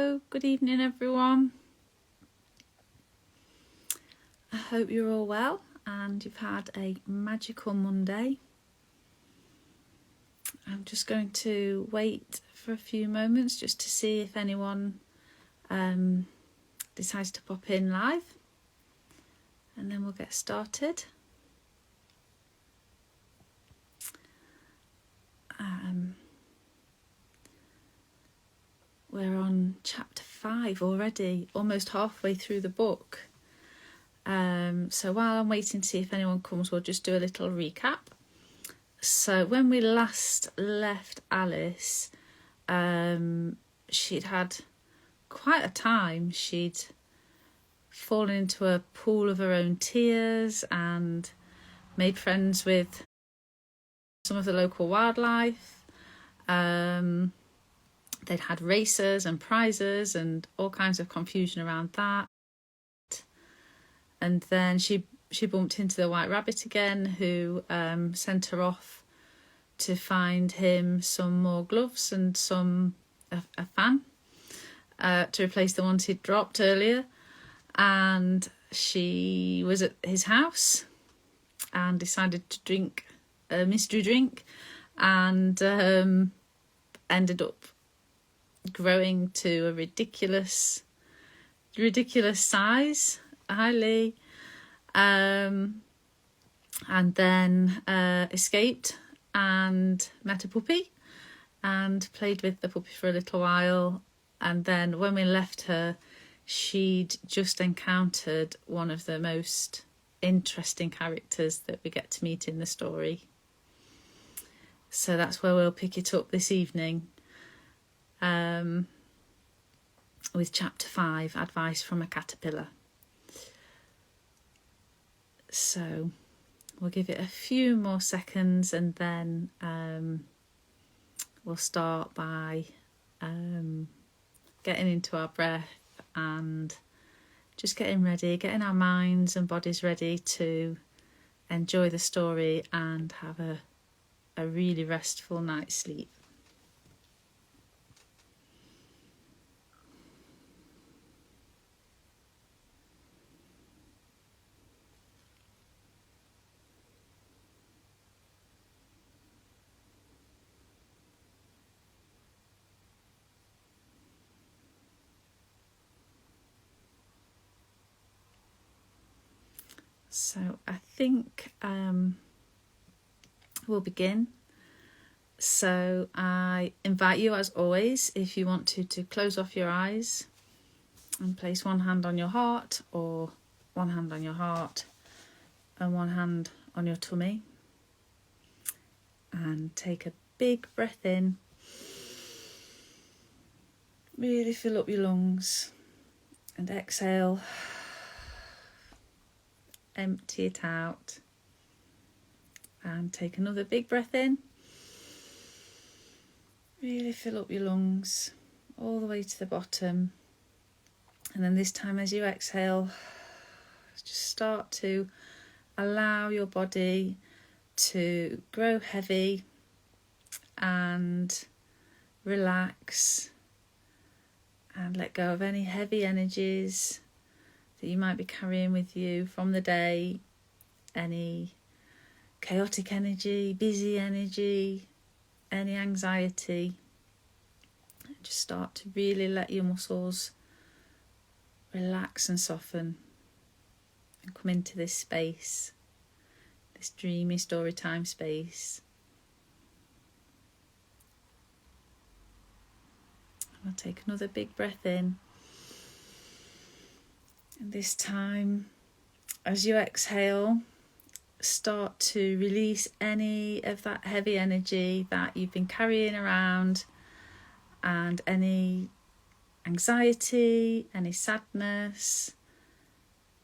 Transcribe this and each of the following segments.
Hello, good evening everyone. I hope you're all well and you've had a magical Monday. I'm just going to wait for a few moments just to see if anyone decides to pop in live, and then we'll get started. We're on chapter 5 already, almost halfway through the book. So while I'm waiting to see if anyone comes, we'll just do a little recap. So when we last left Alice, she'd had quite a time. She'd fallen into a pool of her own tears and made friends with some of the local wildlife. They'd had races and prizes and all kinds of confusion around that. And then she bumped into the White Rabbit again, who sent her off to find him some more gloves and a fan to replace the ones he'd dropped earlier. And she was at his house and decided to drink a mystery drink, and ended up growing to a ridiculous size. Hi Lee. And then escaped and met a puppy and played with the puppy for a little while. And then when we left her, she'd just encountered one of the most interesting characters that we get to meet in the story. So that's where we'll pick it up this evening, with chapter 5, Advice from a Caterpillar. So we'll give it a few more seconds, and then we'll start by getting into our breath and just getting our minds and bodies ready to enjoy the story and have a really restful night's sleep. So I think we'll begin. So I invite you, as always, if you want to close off your eyes and place one hand on your heart, or one hand on your heart and one hand on your tummy, and take a big breath in. Really fill up your lungs, and exhale. Empty it out and take another big breath in. Really fill up your lungs all the way to the bottom, and then this time as you exhale, just start to allow your body to grow heavy and relax, and let go of any heavy energies that you might be carrying with you from the day, any chaotic energy, busy energy, any anxiety. Just start to really let your muscles relax and soften and come into this space, this dreamy storytime space. I'll take another big breath in. And this time, as you exhale, start to release any of that heavy energy that you've been carrying around, and any anxiety, any sadness,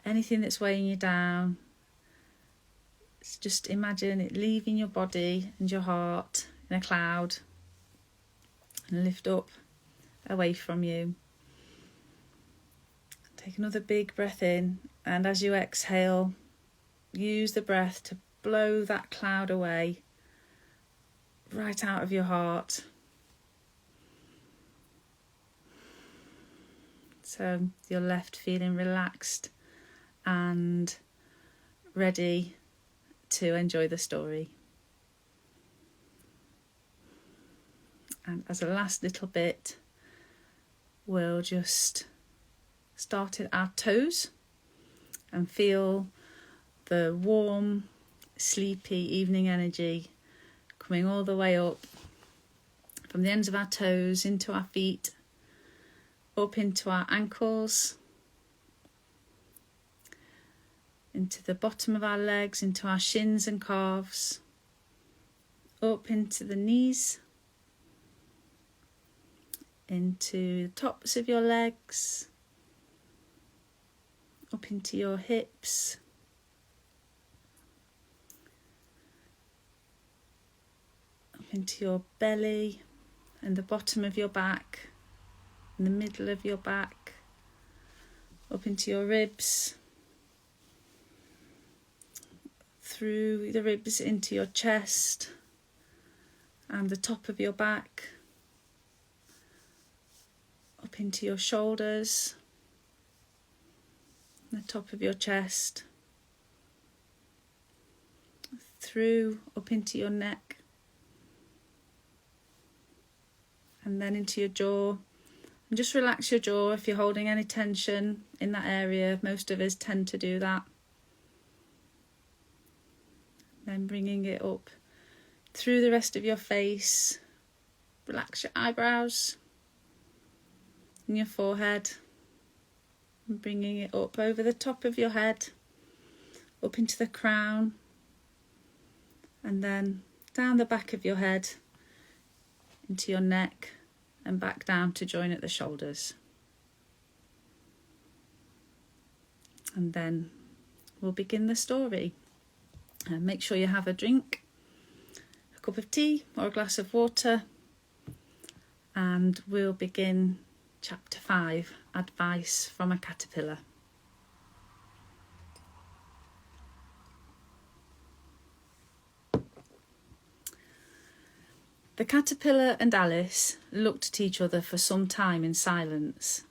anything that's weighing you down. Just imagine it leaving your body and your heart in a cloud and lift up away from you. Take another big breath in, and as you exhale, use the breath to blow that cloud away, right out of your heart. So you're left feeling relaxed and ready to enjoy the story. And as a last little bit, we'll just start at our toes and feel the warm, sleepy evening energy coming all the way up from the ends of our toes into our feet, up into our ankles, into the bottom of our legs, into our shins and calves, up into the knees, into the tops of your legs, up into your hips, up into your belly and the bottom of your back, in the middle of your back, up into your ribs, through the ribs into your chest and the top of your back, up into your shoulders, the top of your chest, through up into your neck, and then into your jaw. And just relax your jaw if you're holding any tension in that area. Most of us tend to do that. Then bringing it up through the rest of your face. Relax your eyebrows and your forehead. And bringing it up over the top of your head, up into the crown, and then down the back of your head, into your neck, and back down to join at the shoulders. And then we'll begin the story. And make sure you have a drink, a cup of tea or a glass of water, and we'll begin Chapter 5, Advice from a Caterpillar. The caterpillar and Alice looked at each other for some time in silence.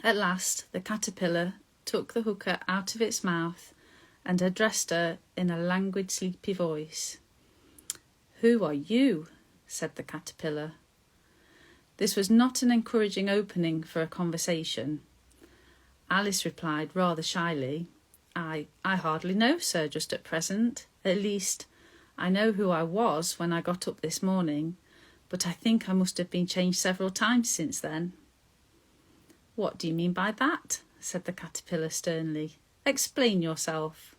At last, the caterpillar took the hooker out of its mouth and addressed her in a languid, sleepy voice. "Who are you?" said the caterpillar. This was not an encouraging opening for a conversation. Alice replied rather shyly, I hardly know, sir, just at present. At least, I know who I was when I got up this morning, but I think I must have been changed several times since then." "What do you mean by that?" said the caterpillar sternly. "Explain yourself."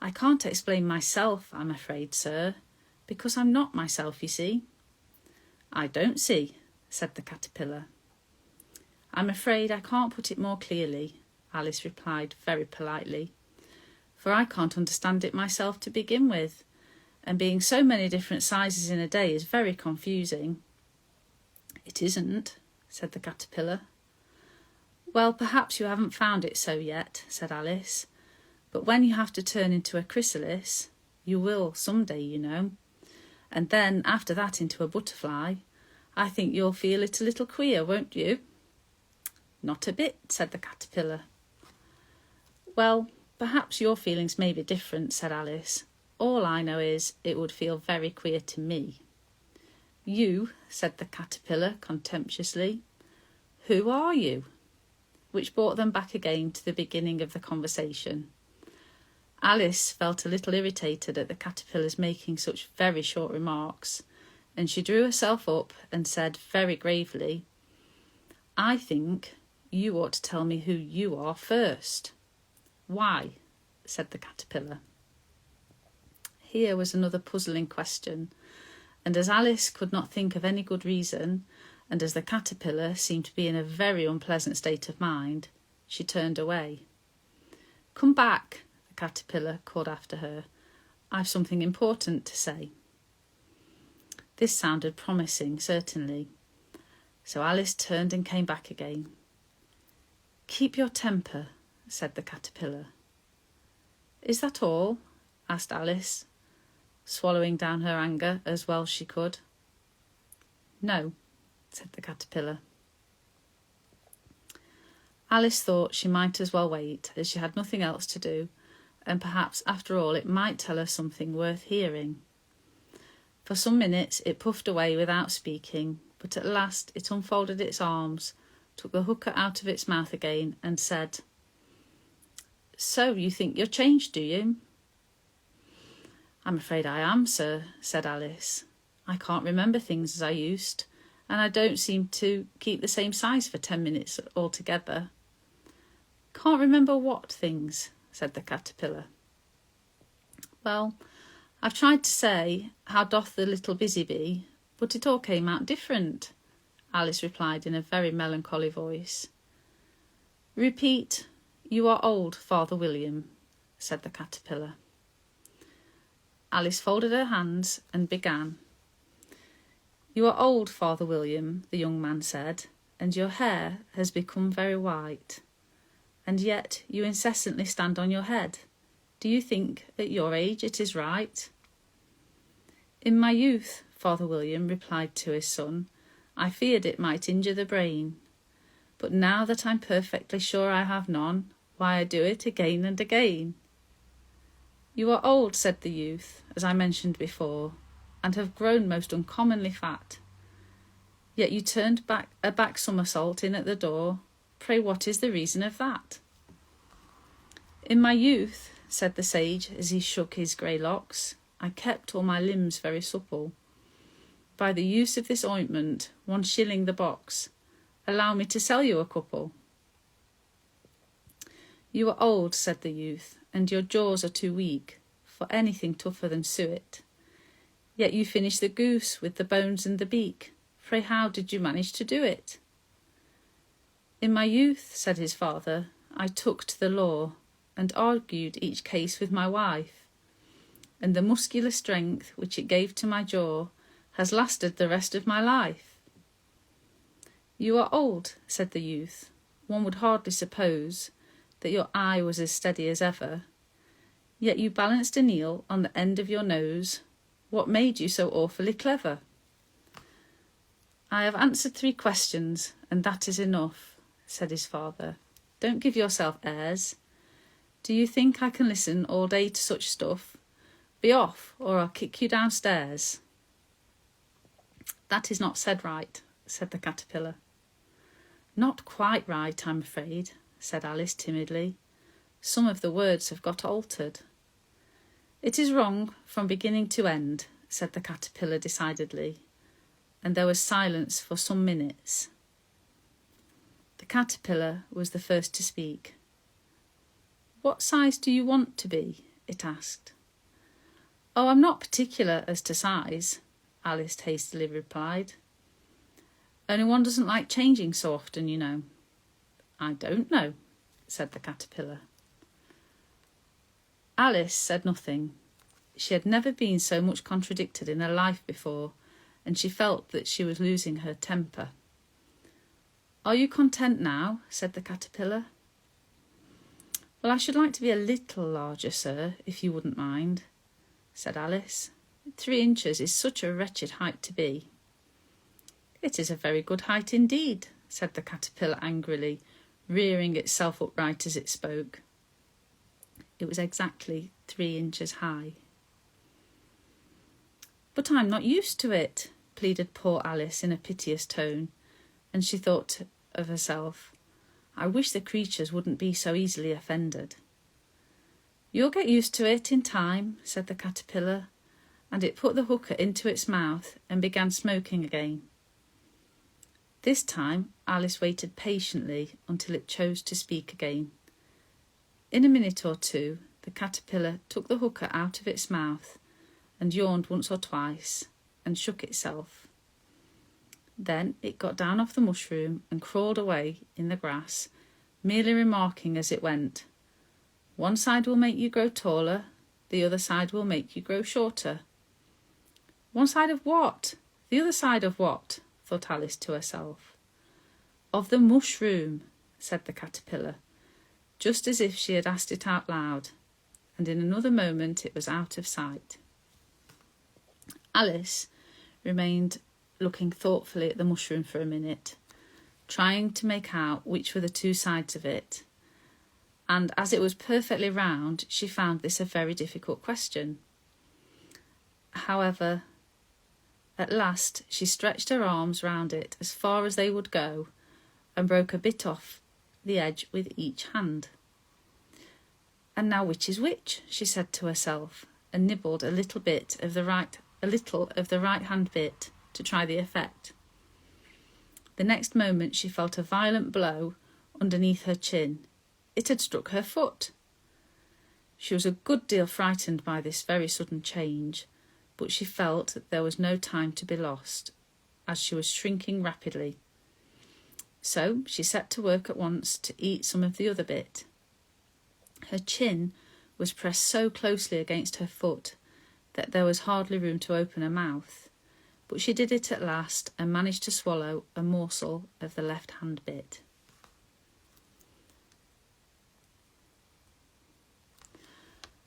"I can't explain myself, I'm afraid, sir, because I'm not myself, you see." "I don't see," said the caterpillar. "I'm afraid I can't put it more clearly," Alice replied very politely, "for I can't understand it myself to begin with, and being so many different sizes in a day is very confusing." "It isn't," said the caterpillar. "Well, perhaps you haven't found it so yet," said Alice, "but when you have to turn into a chrysalis, you will some day, you know, and then after that into a butterfly, I think you'll feel it a little queer, won't you?" "Not a bit," said the caterpillar. "Well, perhaps your feelings may be different," said Alice. "All I know is it would feel very queer to me." "You," said the caterpillar contemptuously. "Who are you?" Which brought them back again to the beginning of the conversation. Alice felt a little irritated at the caterpillar's making such very short remarks, and she drew herself up and said very gravely, "I think you ought to tell me who you are first." "Why?" said the caterpillar. Here was another puzzling question, and as Alice could not think of any good reason, and as the caterpillar seemed to be in a very unpleasant state of mind, she turned away. "Come back," the caterpillar called after her. "I've something important to say." This sounded promising, certainly. So Alice turned and came back again. "Keep your temper," said the caterpillar. "Is that all?" asked Alice, swallowing down her anger as well as she could. "No," said the caterpillar. Alice thought she might as well wait, as she had nothing else to do, and perhaps after all it might tell her something worth hearing. For some minutes it puffed away without speaking, but at last it unfolded its arms, took the hookah out of its mouth again, and said, "So you think you're changed, do you?" "I'm afraid I am, sir," said Alice. "I can't remember things as I used, and I don't seem to keep the same size for 10 minutes altogether." "Can't remember what things?" said the caterpillar. "Well, I've tried to say, how doth the little busy bee, but it all came out different," Alice replied in a very melancholy voice. "Repeat, 'You are old, Father William,'" said the caterpillar. Alice folded her hands and began. "You are old, Father William," the young man said, "and your hair has become very white. And yet you incessantly stand on your head. Do you think at your age it is right?" "In my youth," Father William replied to his son, "I feared it might injure the brain. But now that I'm perfectly sure I have none, why I do it again and again." "You are old," said the youth, "as I mentioned before, and have grown most uncommonly fat. Yet you turned a back somersault in at the door. Pray what is the reason of that?" "In my youth," said the sage as he shook his grey locks, "I kept all my limbs very supple. By the use of this ointment, 1 shilling the box. Allow me to sell you a couple." "You are old," said the youth, "and your jaws are too weak for anything tougher than suet. Yet you finished the goose with the bones and the beak. Pray how did you manage to do it?" "In my youth," said his father, "I took to the law, and argued each case with my wife, and the muscular strength which it gave to my jaw has lasted the rest of my life." "You are old," said the youth. "One would hardly suppose that your eye was as steady as ever. Yet you balanced an eel on the end of your nose. What made you so awfully clever?" "I have answered 3 questions, and that is enough," said his father. "Don't give yourself airs. Do you think I can listen all day to such stuff? Be off, or I'll kick you downstairs." "That is not said right," said the caterpillar. "Not quite right, I'm afraid," said Alice timidly. "Some of the words have got altered." "It is wrong from beginning to end," said the caterpillar decidedly, and there was silence for some minutes. The caterpillar was the first to speak. "What size do you want to be?" it asked. "Oh, I'm not particular as to size," Alice hastily replied. "Only one doesn't like changing so often, you know." "I don't know," said the caterpillar. Alice said nothing. She had never been so much contradicted in her life before, and she felt that she was losing her temper. "Are you content now?" said the caterpillar. "Well, I should like to be a little larger, sir, if you wouldn't mind," said Alice. 3 inches is such a wretched height to be." "It is a very good height indeed," said the caterpillar angrily, rearing itself upright as it spoke. It was exactly 3 inches high. "But I'm not used to it," pleaded poor Alice in a piteous tone, and she thought of herself, "I wish the creatures wouldn't be so easily offended." "You'll get used to it in time," said the caterpillar, and it put the hookah into its mouth and began smoking again. This time Alice waited patiently until it chose to speak again. In a minute or 2, the caterpillar took the hookah out of its mouth and yawned once or twice and shook itself. Then it got down off the mushroom and crawled away in the grass, merely remarking as it went, "One side will make you grow taller, the other side will make you grow shorter." "One side of what? The other side of what?" thought Alice to herself. "Of the mushroom," said the caterpillar, just as if she had asked it out loud, and in another moment it was out of sight. Alice remained looking thoughtfully at the mushroom for a minute, trying to make out which were the two sides of it. And as it was perfectly round, she found this a very difficult question. However, at last she stretched her arms round it as far as they would go and broke a bit off the edge with each hand. And now which is which, she said to herself, and nibbled a little of the right hand bit to try the effect. The next moment she felt a violent blow underneath her chin. It had struck her foot. She was a good deal frightened by this very sudden change, but she felt that there was no time to be lost, as she was shrinking rapidly. So she set to work at once to eat some of the other bit. Her chin was pressed so closely against her foot that there was hardly room to open her mouth, but she did it at last and managed to swallow a morsel of the left-hand bit.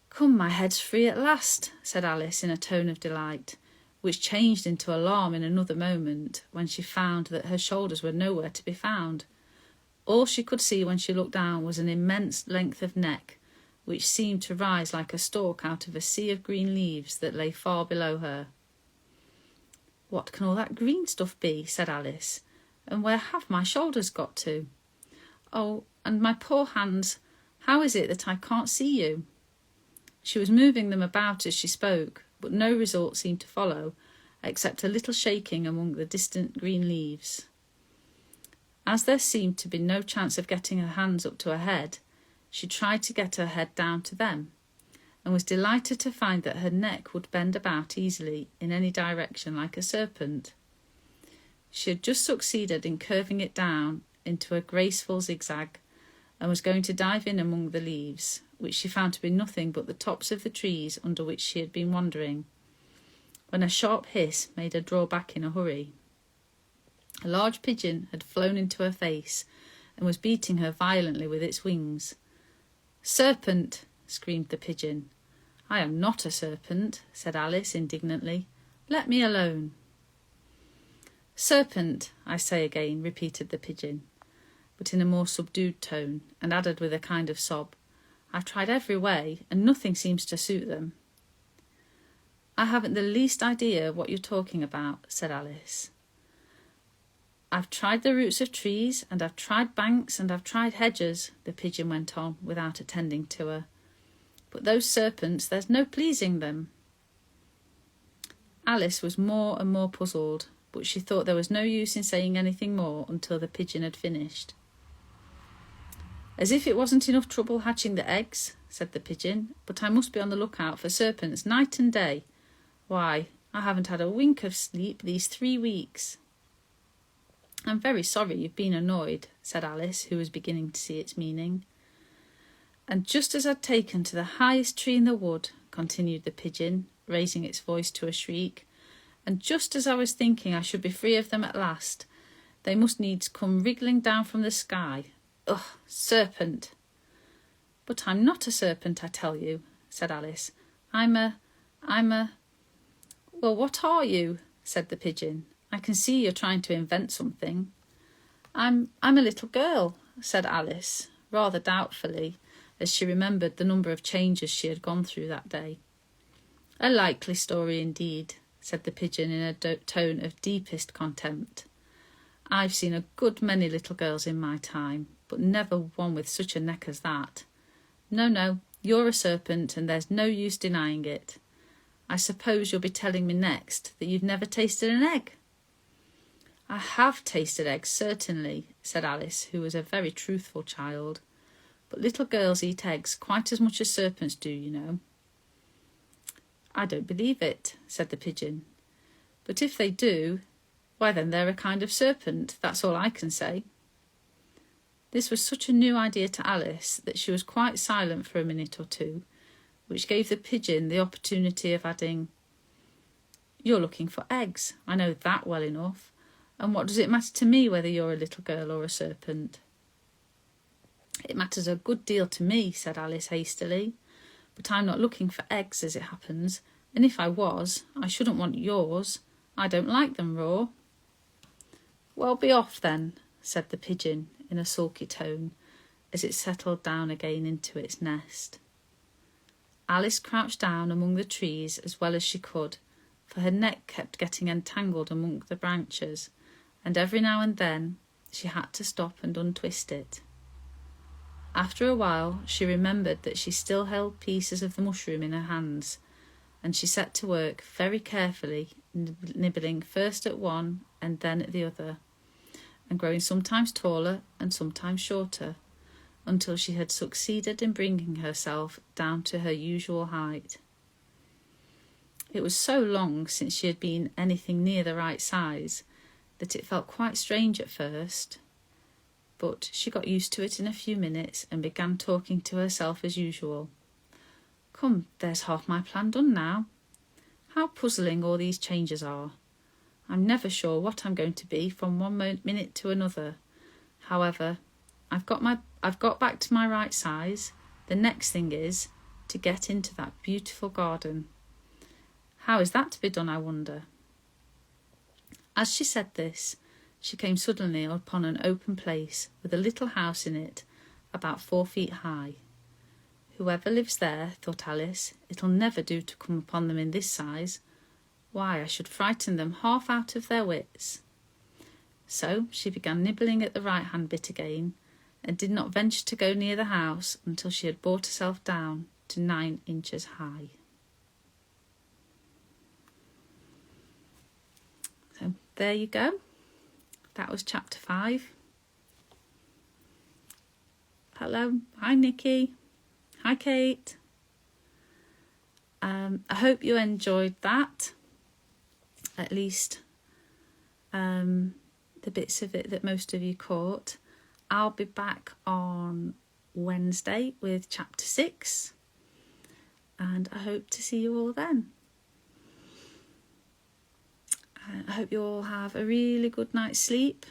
"Come, my head's free at last," said Alice in a tone of delight, which changed into alarm in another moment when she found that her shoulders were nowhere to be found. All she could see when she looked down was an immense length of neck, which seemed to rise like a stalk out of a sea of green leaves that lay far below her. "What can all that green stuff be?" said Alice, "and where have my shoulders got to? Oh, and my poor hands, how is it that I can't see you?" She was moving them about as she spoke, but no result seemed to follow, except a little shaking among the distant green leaves. As there seemed to be no chance of getting her hands up to her head, she tried to get her head down to them, and was delighted to find that her neck would bend about easily in any direction like a serpent. She had just succeeded in curving it down into a graceful zigzag, and was going to dive in among the leaves, which she found to be nothing but the tops of the trees under which she had been wandering, when a sharp hiss made her draw back in a hurry. A large pigeon had flown into her face and was beating her violently with its wings. "Serpent!" screamed the pigeon. "I am not a serpent," said Alice indignantly. "Let me alone." "Serpent, I say again," repeated the pigeon, but in a more subdued tone, and added with a kind of sob, "I've tried every way, and nothing seems to suit them." "I haven't the least idea what you're talking about," said Alice. "I've tried the roots of trees, and I've tried banks, and I've tried hedges," the pigeon went on, without attending to her. "But those serpents, there's no pleasing them." Alice was more and more puzzled, but she thought there was no use in saying anything more until the pigeon had finished. "As if it wasn't enough trouble hatching the eggs," said the pigeon, "but I must be on the lookout for serpents night and day. Why, I haven't had a wink of sleep these 3 weeks." "I'm very sorry you've been annoyed," said Alice, who was beginning to see its meaning. "And just as I'd taken to the highest tree in the wood," continued the pigeon, raising its voice to a shriek, "and just as I was thinking I should be free of them at last, they must needs come wriggling down from the sky. Ugh, serpent!" "But I'm not a serpent, I tell you," said Alice. I'm a... "Well, what are you?" said the pigeon. "I can see you're trying to invent something." I'm a little girl," said Alice, rather doubtfully, as she remembered the number of changes she had gone through that day. "A likely story indeed," said the pigeon in a tone of deepest contempt. "I've seen a good many little girls in my time, but never one with such a neck as that. No, you're a serpent, and there's no use denying it. I suppose you'll be telling me next that you've never tasted an egg." "I have tasted eggs, certainly," said Alice, who was a very truthful child. "But little girls eat eggs quite as much as serpents do, you know." "I don't believe it," said the pigeon. "But if they do, why then they're a kind of serpent, that's all I can say." This was such a new idea to Alice that she was quite silent for a minute or two, which gave the pigeon the opportunity of adding, "You're looking for eggs, I know that well enough, and what does it matter to me whether you're a little girl or a serpent?" "It matters a good deal to me," said Alice hastily, "but I'm not looking for eggs as it happens, and if I was, I shouldn't want yours. I don't like them raw." "Well, be off then," said the pigeon in a sulky tone as it settled down again into its nest. Alice crouched down among the trees as well as she could, for her neck kept getting entangled among the branches, and every now and then she had to stop and untwist it. After a while she remembered that she still held pieces of the mushroom in her hands, and she set to work very carefully, nibbling first at one and then at the other, and growing sometimes taller and sometimes shorter, until she had succeeded in bringing herself down to her usual height. It was so long since she had been anything near the right size that it felt quite strange at first, but she got used to it in a few minutes and began talking to herself as usual. Come, there's half my plan done now. How puzzling all these changes are. I'm never sure what I'm going to be from one minute to another. However, I've got back to my right size. The next thing is to get into that beautiful garden. How is that to be done, I wonder? As she said this, she came suddenly upon an open place with a little house in it, about 4 feet high. Whoever lives there, thought Alice, it'll never do to come upon them in this size. Why, I should frighten them half out of their wits. So she began nibbling at the right-hand bit again, and did not venture to go near the house until she had brought herself down to 9 inches high. So there you go. That was chapter 5. Hello. Hi, Nikki. Hi, Kate. I hope you enjoyed that. At least the bits of it that most of you caught. I'll be back on Wednesday with chapter 6. And I hope to see you all then. I hope you all have a really good night's sleep.